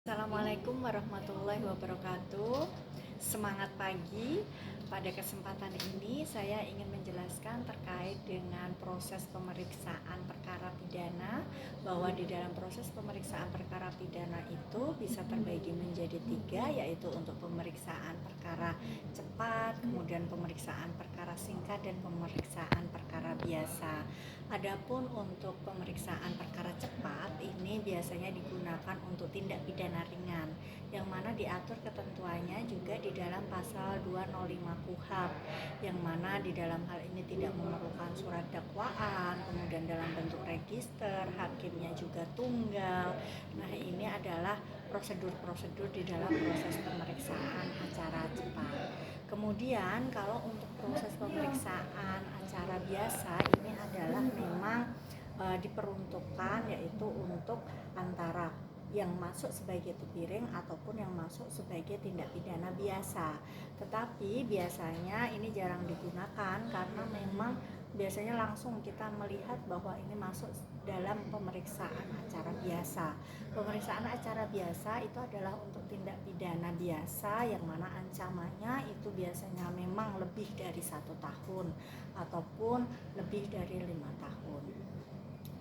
Assalamualaikum warahmatullahi wabarakatuh. Semangat pagi. Pada kesempatan ini saya ingin menjelaskan terkait dengan proses pemeriksaan perkara pidana, bahwa di dalam proses pemeriksaan perkara pidana itu bisa terbagi menjadi 3, yaitu untuk pemeriksaan perkara cepat, kemudian pemeriksaan perkara singkat, dan pemeriksaan perkara biasa. Adapun untuk pemeriksaan perkara cepat ini biasanya digunakan untuk tindak pidana ringan, yang mana diatur ketentuannya juga di dalam pasal 205 KUHP, yang mana di dalam hal ini tidak memerlukan surat dakwaan, kemudian dalam bentuk register, hakimnya juga tunggal. Nah, ini adalah prosedur-prosedur di dalam proses pemeriksaan acara cepat. Kemudian kalau untuk proses pemeriksaan acara biasa ini adalah memang diperuntukkan yaitu untuk antara yang masuk sebagai tepiring ataupun yang masuk sebagai tindak pidana biasa. Tetapi biasanya ini jarang digunakan karena memang biasanya langsung kita melihat bahwa ini masuk dalam pemeriksaan acara biasa. Pemeriksaan acara biasa itu adalah untuk tindak pidana biasa yang mana ancamannya itu biasanya memang lebih dari 1 tahun ataupun lebih dari 5 tahun.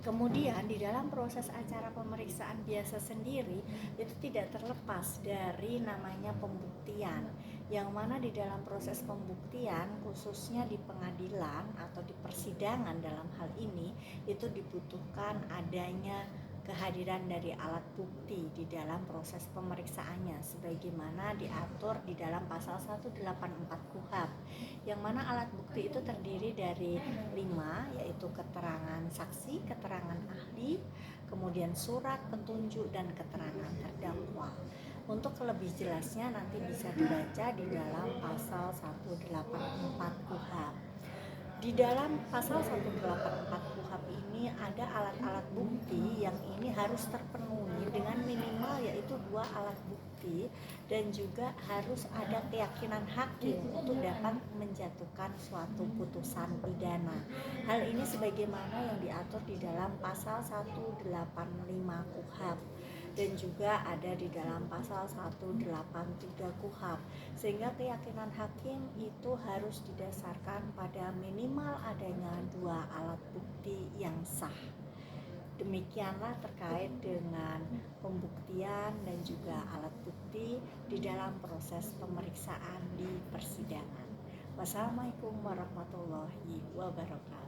Kemudian di dalam proses acara pemeriksaan biasa sendiri itu tidak terlepas dari namanya pembuktian, yang mana di dalam proses pembuktian khususnya di pengadilan atau di persidangan dalam hal ini itu dibutuhkan adanya kehadiran dari alat bukti di dalam proses pemeriksaannya sebagaimana diatur di dalam pasal 184 KUHP, yang mana alat bukti itu terdiri dari 5, yaitu keterangan saksi, keterangan ahli, kemudian surat petunjuk, dan keterangan terdakwa. Untuk lebih jelasnya nanti bisa dibaca di dalam pasal 184 KUHP. Di dalam pasal 184 KUHP ini ada alat-alat bukti yang ini harus terpenuhi dengan minimal yaitu 2 alat bukti, dan juga harus ada keyakinan hakim untuk dapat menjatuhkan suatu putusan pidana. Hal ini sebagaimana yang diatur di dalam pasal 185 KUHP dan juga ada di dalam pasal 183 KUHP, sehingga keyakinan hakim itu harus didasarkan pada minimal adanya 2 alat bukti yang sah. Demikianlah terkait dengan pembuktian dan juga alat bukti di dalam proses pemeriksaan di persidangan. Wassalamualaikum warahmatullahi wabarakatuh.